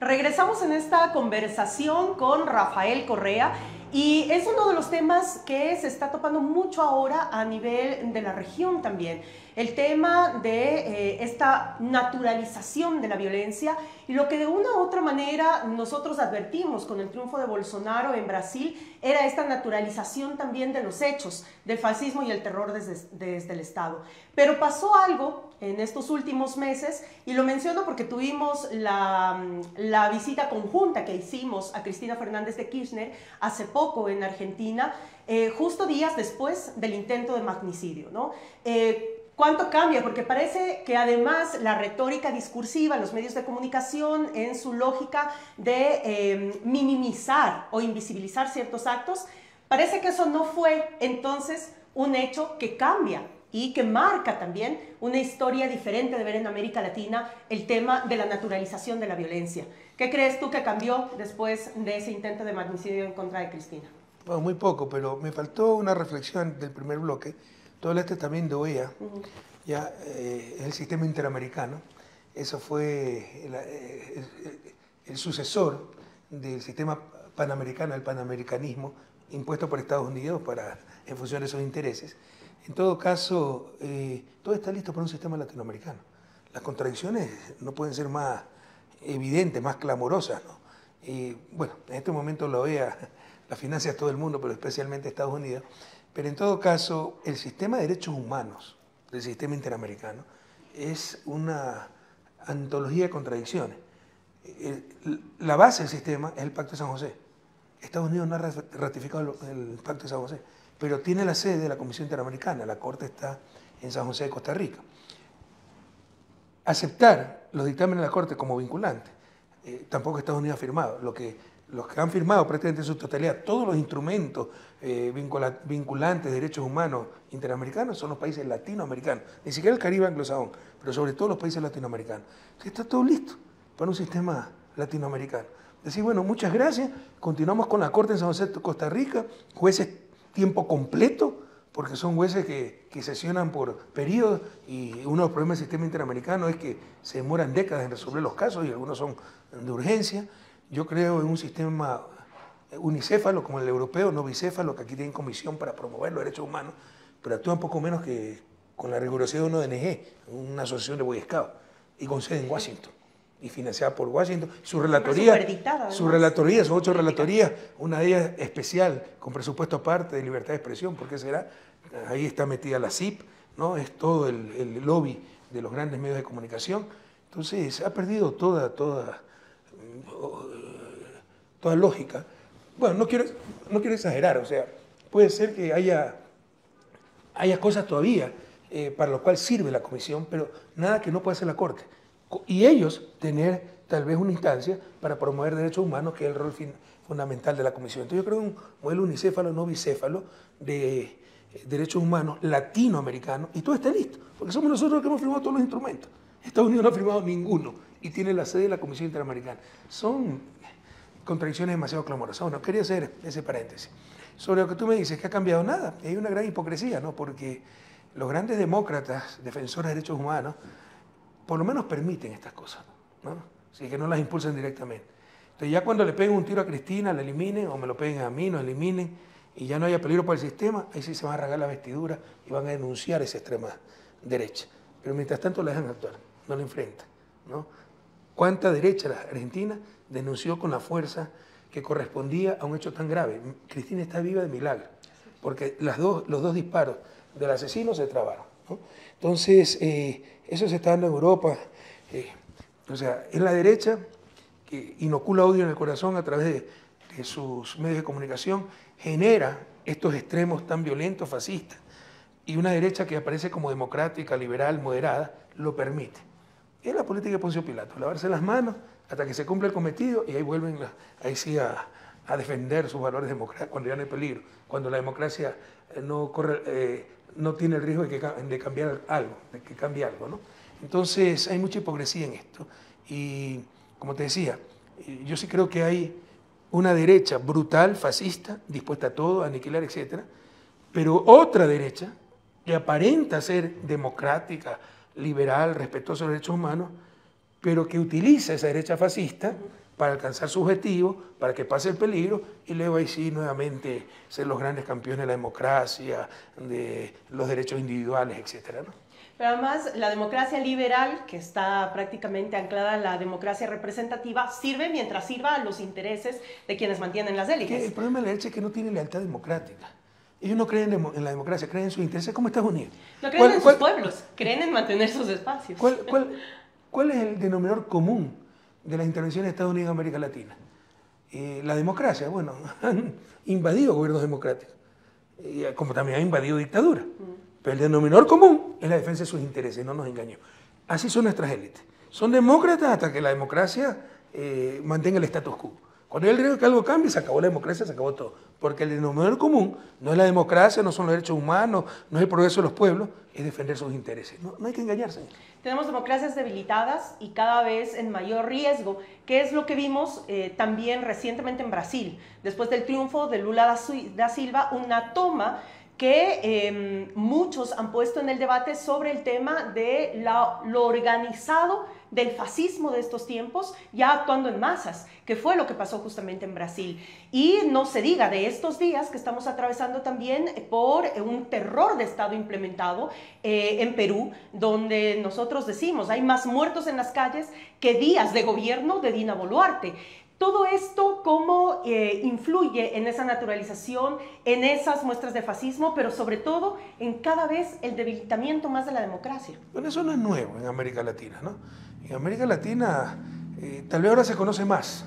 Regresamos en esta conversación con Rafael Correa y es uno de los temas que se está topando mucho ahora a nivel de la región también. El tema de esta naturalización de la violencia y lo que de una u otra manera nosotros advertimos con el triunfo de Bolsonaro en Brasil era esta naturalización también de los hechos del fascismo y el terror desde el Estado. Pero pasó algo en estos últimos meses y lo menciono porque tuvimos la visita conjunta que hicimos a Cristina Fernández de Kirchner hace poco en Argentina, justo días después del intento de magnicidio, ¿no? ¿Cuánto cambia? Porque parece que además la retórica discursiva, los medios de comunicación, en su lógica de minimizar o invisibilizar ciertos actos, parece que eso no fue entonces un hecho que cambia y que marca también una historia diferente de ver en América Latina el tema de la naturalización de la violencia. ¿Qué crees tú que cambió después de ese intento de magnicidio en contra de Cristina? Bueno, muy poco, pero me faltó una reflexión del primer bloque. Todo este también de OEA, ya el sistema interamericano, eso fue el sucesor del sistema panamericano, el panamericanismo, impuesto por Estados Unidos en función de sus intereses. En todo caso, todo está listo para un sistema latinoamericano. Las contradicciones no pueden ser más evidentes, más clamorosas, ¿no? Bueno, en este momento la OEA la financia todo el mundo, pero especialmente Estados Unidos. Pero en todo caso, el sistema de derechos humanos del sistema interamericano es una antología de contradicciones. La base del sistema es el Pacto de San José. Estados Unidos no ha ratificado el Pacto de San José, pero tiene la sede de la Comisión Interamericana. La Corte está en San José de Costa Rica. Aceptar los dictámenes de la Corte como vinculantes, tampoco Estados Unidos ha firmado. Los que han firmado prácticamente en su totalidad todos los instrumentos vinculantes de derechos humanos interamericanos son los países latinoamericanos, ni siquiera el Caribe anglosajón, pero sobre todo los países latinoamericanos. Entonces está todo listo para un sistema latinoamericano. Decir, bueno, muchas gracias, continuamos con la Corte en San José de Costa Rica, jueces tiempo completo, porque son jueces que sesionan por periodos y uno de los problemas del sistema interamericano es que se demoran décadas en resolver los casos y algunos son de urgencia. Yo creo en un sistema unicéfalo como el europeo, no bicéfalo, que aquí tienen comisión para promover los derechos humanos, pero actúan poco menos que con la rigurosidad de una ONG, una asociación de Boy Scouts, y con sede en Washington, y financiada por Washington. Su relatoría, son 8 relatorías, una de ellas especial, con presupuesto aparte de libertad de expresión, ¿por qué será? Ahí está metida la CIP, ¿no? Es todo el lobby de los grandes medios de comunicación. Entonces, ha perdido toda lógica. Bueno, no quiero exagerar, o sea, puede ser que haya cosas todavía para lo cual sirve la comisión, pero nada que no pueda hacer la Corte. Y ellos tener tal vez una instancia para promover derechos humanos, que es el rol fundamental de la comisión. Entonces yo creo en un modelo unicéfalo, no bicéfalo, de derechos humanos latinoamericanos, y todo está listo, porque somos nosotros los que hemos firmado todos los instrumentos. Estados Unidos no ha firmado ninguno, y tiene la sede de la Comisión Interamericana. Son contradicciones demasiado clamorosas. Bueno, quería hacer ese paréntesis. Sobre lo que tú me dices, que ha cambiado nada, hay una gran hipocresía, ¿no? Porque los grandes demócratas, defensores de derechos humanos, por lo menos permiten estas cosas, ¿no? Así que no las impulsan directamente. Entonces ya cuando le peguen un tiro a Cristina, la eliminen, o me lo peguen a mí, nos eliminen, y ya no haya peligro para el sistema, ahí sí se van a rasgar la vestidura y van a denunciar esa extrema derecha. Pero mientras tanto la dejan actuar, no la enfrentan, ¿no? ¿Cuánta derecha la Argentina denunció con la fuerza que correspondía a un hecho tan grave? Cristina está viva de milagro, porque los dos disparos del asesino se trabaron, ¿no? Entonces, eso se está dando en Europa. O sea, es la derecha que inocula odio en el corazón a través de sus medios de comunicación, genera estos extremos tan violentos, fascistas, y una derecha que aparece como democrática, liberal, moderada, lo permite. Es la política de Poncio Pilato, lavarse las manos hasta que se cumple el cometido y ahí vuelven ahí sí a defender sus valores democráticos cuando ya no hay peligro, cuando la democracia no tiene el riesgo de cambiar algo, de que cambie algo, ¿no? Entonces hay mucha hipocresía en esto y, como te decía, yo sí creo que hay una derecha brutal, fascista, dispuesta a todo, a aniquilar, etcétera, pero otra derecha que aparenta ser democrática, liberal, respetuosa de los derechos humanos, pero que utiliza esa derecha fascista para alcanzar su objetivo, para que pase el peligro y luego ahí sí nuevamente ser los grandes campeones de la democracia, de los derechos individuales, etcétera, ¿no? Pero además, la democracia liberal, que está prácticamente anclada en la democracia representativa, sirve mientras sirva a los intereses de quienes mantienen las élites. El problema de la derecha es que no tiene lealtad democrática. Ellos no creen en la democracia, creen en sus intereses como Estados Unidos. No creen en sus pueblos, creen en mantener sus espacios. ¿Cuál es el denominador común de las intervenciones de Estados Unidos en América Latina? La democracia. Bueno, han invadido gobiernos democráticos, como también han invadido dictaduras. Pero el denominador común es la defensa de sus intereses, no nos engañemos. Así son nuestras élites. Son demócratas hasta que la democracia mantenga el status quo. Cuando hay el riesgo de que algo cambie, se acabó la democracia, se acabó todo. Porque el denominador común no es la democracia, no son los derechos humanos, no es el progreso de los pueblos, es defender sus intereses. No hay que engañarse. Tenemos democracias debilitadas y cada vez en mayor riesgo, que es lo que vimos también recientemente en Brasil, después del triunfo de Lula da Silva, una toma que muchos han puesto en el debate sobre el tema de lo organizado del fascismo de estos tiempos, ya actuando en masas, que fue lo que pasó justamente en Brasil. Y no se diga de estos días que estamos atravesando también por un terror de Estado implementado en Perú, donde nosotros decimos, hay más muertos en las calles que días de gobierno de Dina Boluarte. Todo esto, ¿cómo influye en esa naturalización, en esas muestras de fascismo, pero sobre todo en cada vez el debilitamiento más de la democracia? Bueno, eso no es nuevo en América Latina, ¿no? En América Latina tal vez ahora se conoce más,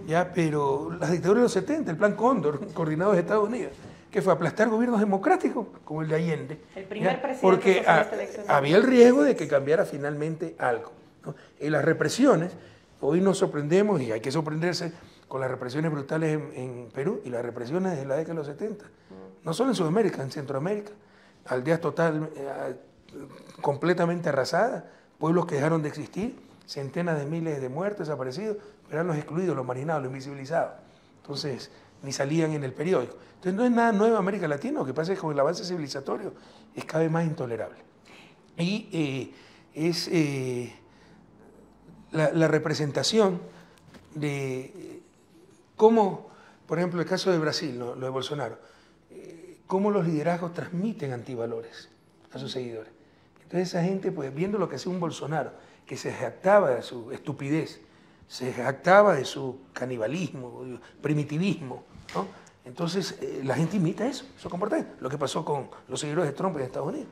¿ya? Pero las dictaduras de los 70, el Plan Cóndor, coordinado de Estados Unidos, que fue aplastar gobiernos democráticos, como el de Allende. El primer presidente porque había el riesgo de que cambiara finalmente algo, ¿no? Y las represiones, hoy nos sorprendemos, y hay que sorprenderse, con las represiones brutales en Perú y las represiones de la década de los 70. No solo en Sudamérica, en Centroamérica. Aldeas completamente arrasadas, pueblos que dejaron de existir, centenas de miles de muertos, desaparecidos, pero eran los excluidos, los marginados, los invisibilizados. Entonces, ni salían en el periódico. Entonces, no es nada nuevo en América Latina, lo que pasa es que con el avance civilizatorio es cada vez más intolerable. Y la representación de cómo, por ejemplo, el caso de Brasil, lo de Bolsonaro, cómo los liderazgos transmiten antivalores a sus seguidores. Entonces esa gente, pues viendo lo que hacía un Bolsonaro, que se jactaba de su estupidez, se jactaba de su canibalismo, primitivismo, ¿no? Entonces la gente imita eso, su comportamiento, lo que pasó con los seguidores de Trump en Estados Unidos.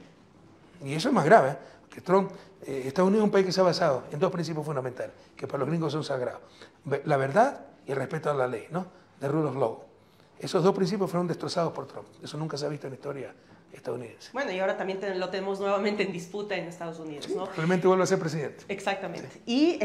Y eso es más grave, que Trump, Estados Unidos es un país que se ha basado en dos principios fundamentales, que para los gringos son sagrados: la verdad y el respeto a la ley, ¿no? The rule of law. Esos dos principios fueron destrozados por Trump. Eso nunca se ha visto en la historia estadounidense. Bueno, y ahora también lo tenemos nuevamente en disputa en Estados Unidos, sí, ¿no? Realmente vuelve a ser presidente. Exactamente. Sí. Y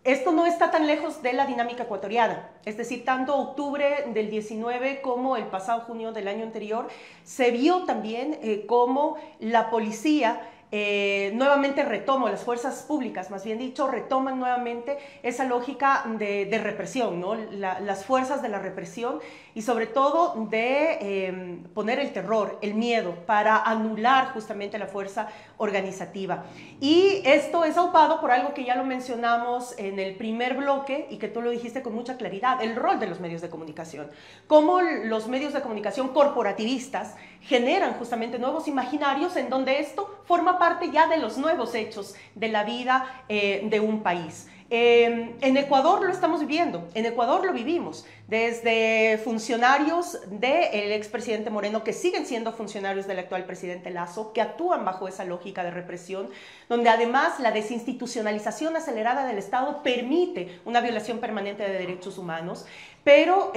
esto no está tan lejos de la dinámica ecuatoriana. Es decir, tanto octubre del 19 como el pasado junio del año anterior, se vio también cómo la policía nuevamente las fuerzas públicas, más bien dicho, retoman nuevamente esa lógica de represión, ¿no? Las fuerzas de la represión y sobre todo de poner el terror, el miedo, para anular justamente la fuerza organizativa. Y esto es aupado por algo que ya lo mencionamos en el primer bloque y que tú lo dijiste con mucha claridad: el rol de los medios de comunicación. Cómo los medios de comunicación corporativistas generan justamente nuevos imaginarios en donde esto forma parte ya de los nuevos hechos de la vida de un país. En Ecuador lo estamos viviendo, en Ecuador lo vivimos, desde funcionarios del expresidente Moreno, que siguen siendo funcionarios del actual presidente Lasso, que actúan bajo esa lógica de represión, donde además la desinstitucionalización acelerada del Estado permite una violación permanente de derechos humanos, pero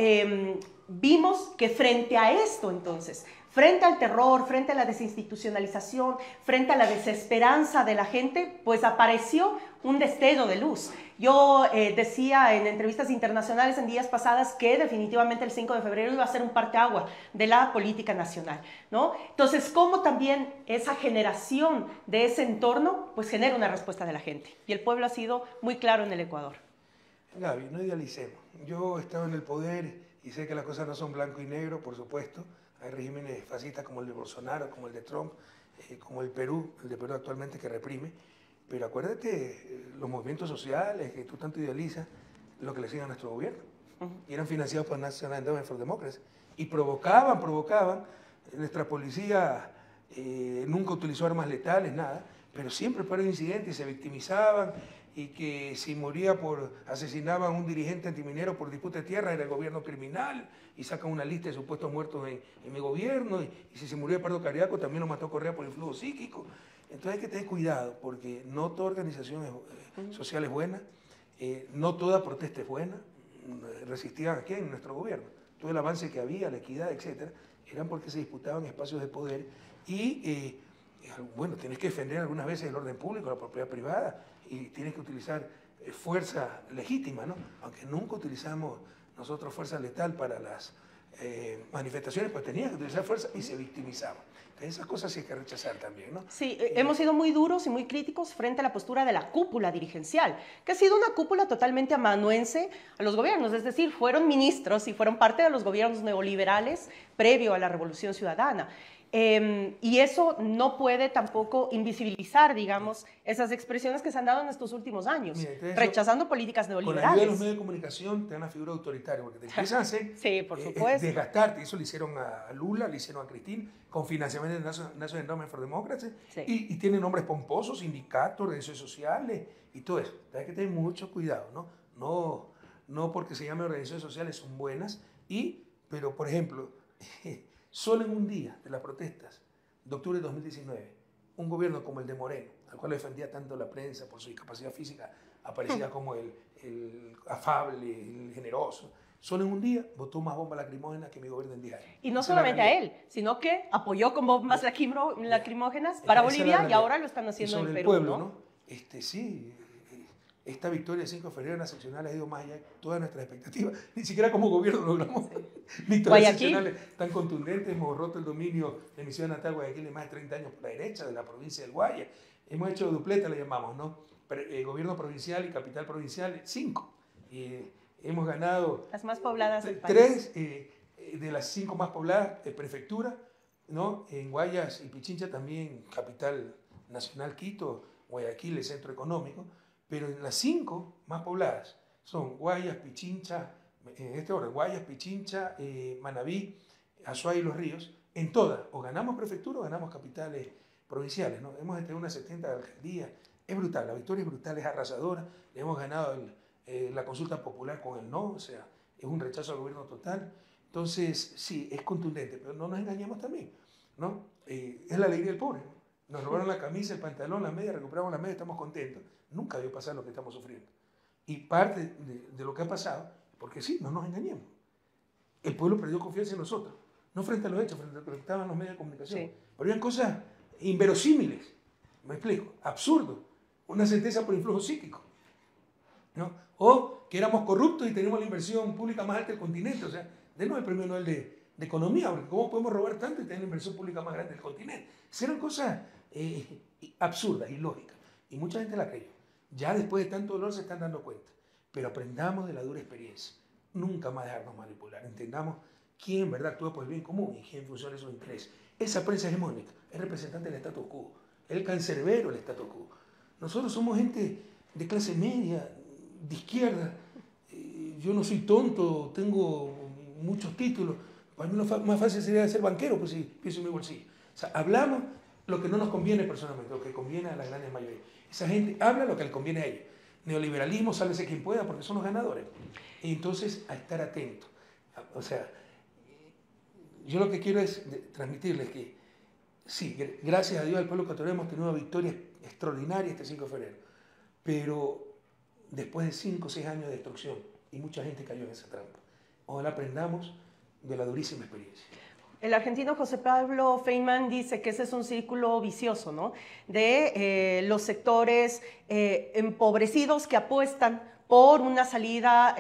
vimos que frente a esto entonces, frente al terror, frente a la desinstitucionalización, frente a la desesperanza de la gente, pues apareció un destello de luz. Yo decía en entrevistas internacionales en días pasadas que definitivamente el 5 de febrero iba a ser un parteaguas de la política nacional, ¿no? Entonces, ¿cómo también esa generación de ese entorno pues genera una respuesta de la gente? Y el pueblo ha sido muy claro en el Ecuador. Gaby, no idealicemos. Yo he estado en el poder y sé que las cosas no son blanco y negro, por supuesto. Hay regímenes fascistas como el de Bolsonaro, como el de Trump, como el de Perú actualmente, que reprime. Pero acuérdate, los movimientos sociales que tú tanto idealizas, lo que le hacían a nuestro gobierno. Y eran financiados por National Endowment for Democracy. Y provocaban. Nuestra policía nunca utilizó armas letales, nada, pero siempre fueron incidentes y se victimizaban, y que si moría asesinaban a un dirigente antiminero por disputa de tierra, era el gobierno criminal, y sacan una lista de supuestos muertos en mi gobierno, y si se murió de paro cardíaco también lo mató Correa por influjo psíquico. Entonces hay que tener cuidado, porque no toda organización social es buena, no toda protesta es buena. Resistían aquí en nuestro gobierno. Todo el avance que había, la equidad, etcétera, eran porque se disputaban espacios de poder y, bueno, tienes que defender algunas veces el orden público, la propiedad privada, y tienes que utilizar fuerza legítima, ¿no? Aunque nunca utilizamos nosotros fuerza letal para las manifestaciones, pues tenías que utilizar fuerza y se victimizaban. Esas cosas sí hay que rechazar también, ¿no? Sí, hemos sido muy duros y muy críticos frente a la postura de la cúpula dirigencial, que ha sido una cúpula totalmente amanuense a los gobiernos, es decir, fueron ministros y fueron parte de los gobiernos neoliberales previo a la Revolución Ciudadana. Y eso no puede tampoco invisibilizar, digamos, esas expresiones que se han dado en estos últimos años, mira, rechazando políticas neoliberales. Con la ayuda de los medios de comunicación te dan una figura autoritaria, porque te empiezan a hacer sí, por supuesto. Desgastarte. Eso le hicieron a Lula, le hicieron a Cristina, con financiamiento de National Endowment for Democracy, sí. y tienen nombres pomposos, sindicatos, redes sociales y todo eso. Hay que tener mucho cuidado, ¿no? No porque se llamen organizaciones sociales son buenas, pero por ejemplo, solo en un día de las protestas de octubre de 2019, un gobierno como el de Moreno, al cual defendía tanto la prensa por su discapacidad física, aparecía como el afable, el generoso, solo en un día votó más bombas lacrimógenas que mi gobierno en 10 años. Y no solamente a él, sino que apoyó con bombas lacrimógenas para Bolivia y ahora lo están haciendo en Perú, pueblo, ¿no? Sí, esta victoria de 5 de febrero en las seccionales ha ido más allá de todas nuestras expectativas. Ni siquiera como gobierno logramos victorias seccionales tan contundentes. Hemos roto el dominio de mi ciudad natal, Guayaquil, de más de 30 años por la derecha de la provincia del Guaya. Hemos hecho dupleta, le llamamos, ¿no? Gobierno provincial y capital provincial, 5. Hemos ganado las más pobladas del país. 3 de las 5 más pobladas prefecturas, ¿no? En Guayas y Pichincha también, capital nacional Quito, Guayaquil, el centro económico. Pero en las 5 más pobladas son Guayas, Pichincha, en este orden, Guayas, Pichincha, Manabí, Azuay y Los Ríos. En todas, o ganamos prefectura o ganamos capitales provinciales, ¿no? Hemos tenido unas 70 alcaldías. Es brutal, la victoria es brutal, es arrasadora. Le hemos ganado la consulta popular con el no, o sea, es un rechazo al gobierno total. Entonces, sí, es contundente, pero no nos engañemos también, ¿no? Es la alegría del pobre, ¿no? Nos robaron la camisa, el pantalón, la media, recuperamos la media, estamos contentos. Nunca debió pasar lo que estamos sufriendo. Y parte de lo que ha pasado, porque sí, no nos engañemos. El pueblo perdió confianza en nosotros, no frente a los hechos, frente a lo que estaban los medios de comunicación. Sí. Pero habían cosas inverosímiles, me explico, absurdo. Una sentencia por influjo psíquico, ¿no? O que éramos corruptos y teníamos la inversión pública más alta del continente. O sea, denos el premio Nobel de Economía, porque ¿cómo podemos robar tanto y tener la inversión pública más grande del continente? Eran cosas absurdas, ilógicas, y mucha gente la creyó. Ya después de tanto dolor se están dando cuenta, pero aprendamos de la dura experiencia. Nunca más dejarnos manipular. Entendamos quién en verdad actúa por el bien común y quién funciona esos intereses. Esa prensa hegemónica es representante del status quo, el cancerbero del status quo. Nosotros somos gente de clase media, de izquierda. Yo no soy tonto, tengo muchos títulos. Para mí lo más fácil sería ser banquero, pues si pienso en mi bolsillo. O sea, hablamos lo que no nos conviene personalmente, lo que conviene a la gran mayoría. Esa gente habla lo que le conviene a ellos. Neoliberalismo, sálvese quien pueda, porque son los ganadores. Y entonces, a estar atentos. O sea, yo lo que quiero es transmitirles que, sí, gracias a Dios al pueblo ecuatoriano hemos tenido una victoria extraordinaria este 5 de febrero. Pero después de 5 o 6 años de destrucción, y mucha gente cayó en esa trampa. Ojalá aprendamos de la durísima experiencia. El argentino José Pablo Feynman dice que ese es un círculo vicioso, ¿no? De los sectores empobrecidos que apuestan por una salida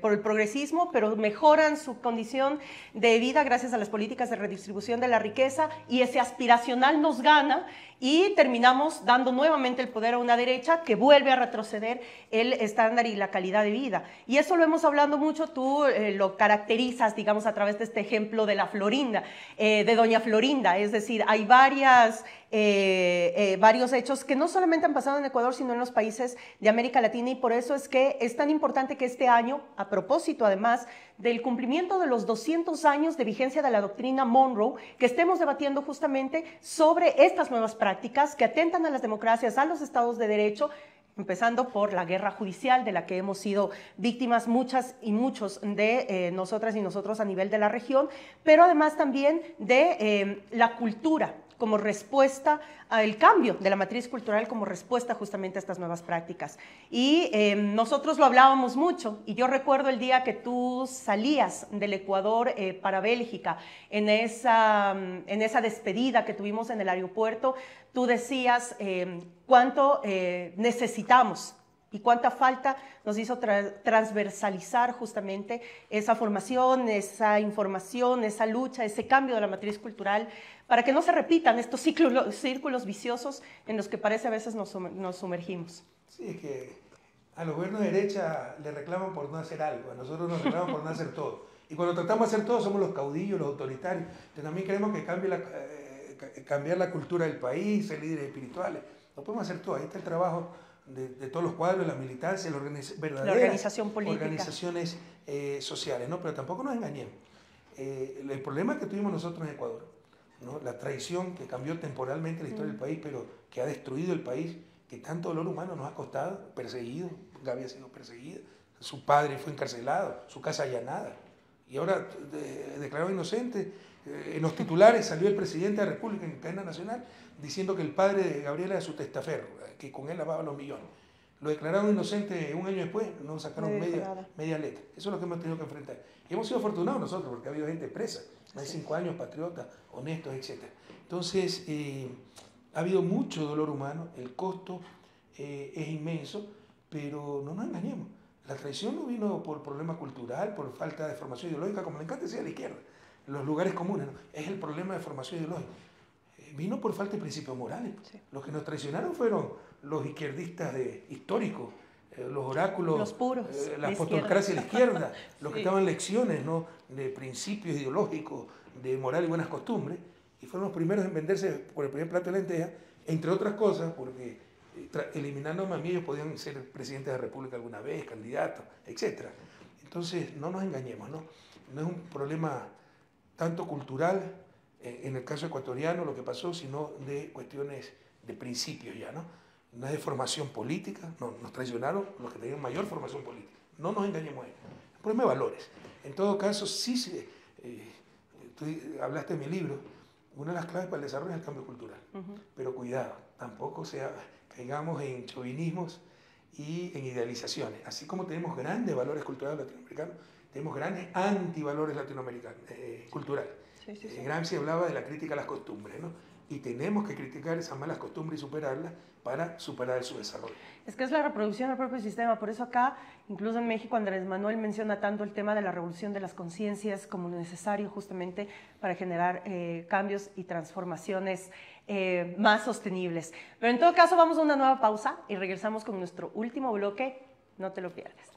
por el progresismo, pero mejoran su condición de vida gracias a las políticas de redistribución de la riqueza, y ese aspiracional nos gana y terminamos dando nuevamente el poder a una derecha que vuelve a retroceder el estándar y la calidad de vida. Y eso lo hemos hablado mucho, tú lo caracterizas, digamos, a través de este ejemplo de la Florinda, de Doña Florinda, es decir, hay varios hechos que no solamente han pasado en Ecuador, sino en los países de América Latina, y por eso es que es tan importante que este año, a propósito además del cumplimiento de los 200 años de vigencia de la doctrina Monroe, que estemos debatiendo justamente sobre estas nuevas prácticas que atentan a las democracias, a los estados de derecho, empezando por la guerra judicial de la que hemos sido víctimas muchas y muchos de nosotras y nosotros a nivel de la región, pero además también de la cultura como respuesta al cambio de la matriz cultural, como respuesta justamente a estas nuevas prácticas. Y nosotros lo hablábamos mucho, y yo recuerdo el día que tú salías del Ecuador para Bélgica, en esa despedida que tuvimos en el aeropuerto, tú decías cuánto necesitamos y cuánta falta nos hizo transversalizar justamente esa formación, esa información, esa lucha, ese cambio de la matriz cultural, para que no se repitan estos círculos viciosos en los que parece a veces nos sumergimos. Sí, es que a los gobiernos de derecha le reclaman por no hacer algo, a nosotros nos reclaman por no hacer todo. Y cuando tratamos de hacer todo somos los caudillos, los autoritarios. Entonces también queremos que cambiar la cultura del país, ser líderes espirituales. No podemos hacer todo, ahí está el trabajo de todos los cuadros, la militancia, la organización política, organizaciones sociales, ¿no? Pero tampoco nos engañemos. El problema que tuvimos nosotros en Ecuador, ¿no? La traición que cambió temporalmente la historia del país, pero que ha destruido el país, que tanto dolor humano nos ha costado, perseguido, Gaby ha sido perseguida, su padre fue encarcelado, su casa allanada, y ahora declarado inocente. En los titulares salió el presidente de la República en cadena nacional diciendo que el padre de Gabriela era su testaferro, que con él lavaba los millones. Lo declararon inocente un año después, no sacaron media letra. Eso es lo que hemos tenido que enfrentar. Y hemos sido afortunados nosotros porque ha habido gente presa, más de 5 años, patriotas, honestos, etc. Entonces, ha habido mucho dolor humano, el costo es inmenso, pero no nos engañemos. La traición no vino por problema cultural, por falta de formación ideológica, como le encanta decir a la izquierda, en los lugares comunes, ¿no? Es el problema de formación ideológica. Vino por falta de principios morales. Sí. Los que nos traicionaron fueron los izquierdistas históricos, los oráculos, los puros, la apostocracia de la izquierda, los que estaban lecciones, ¿no? De principios ideológicos, de moral y buenas costumbres, y fueron los primeros en venderse por el primer plato de lentejas, entre otras cosas, porque eliminándome a mí ellos podían ser presidentes de la República alguna vez, candidatos, etc. Entonces, no nos engañemos, ¿no? No es un problema tanto cultural, en el caso ecuatoriano lo que pasó, sino de cuestiones de principios ya, ¿no? No es de formación política, no, nos traicionaron los que tenían mayor formación política, no nos engañemos ahí, es un problema de valores. En todo caso, sí, tú hablaste de mi libro, una de las claves para el desarrollo es el cambio cultural, pero cuidado, tampoco caigamos en chauvinismos y en idealizaciones, así como tenemos grandes valores culturales latinoamericanos, tenemos grandes antivalores latinoamericanos, culturales. Sí. Gramsci hablaba de la crítica a las costumbres, ¿no? Y tenemos que criticar esas malas costumbres y superarlas para superar su desarrollo. Es que es la reproducción del propio sistema, por eso acá, incluso en México, Andrés Manuel menciona tanto el tema de la revolución de las conciencias como necesario justamente para generar cambios y transformaciones más sostenibles. Pero en todo caso vamos a una nueva pausa y regresamos con nuestro último bloque, no te lo pierdas.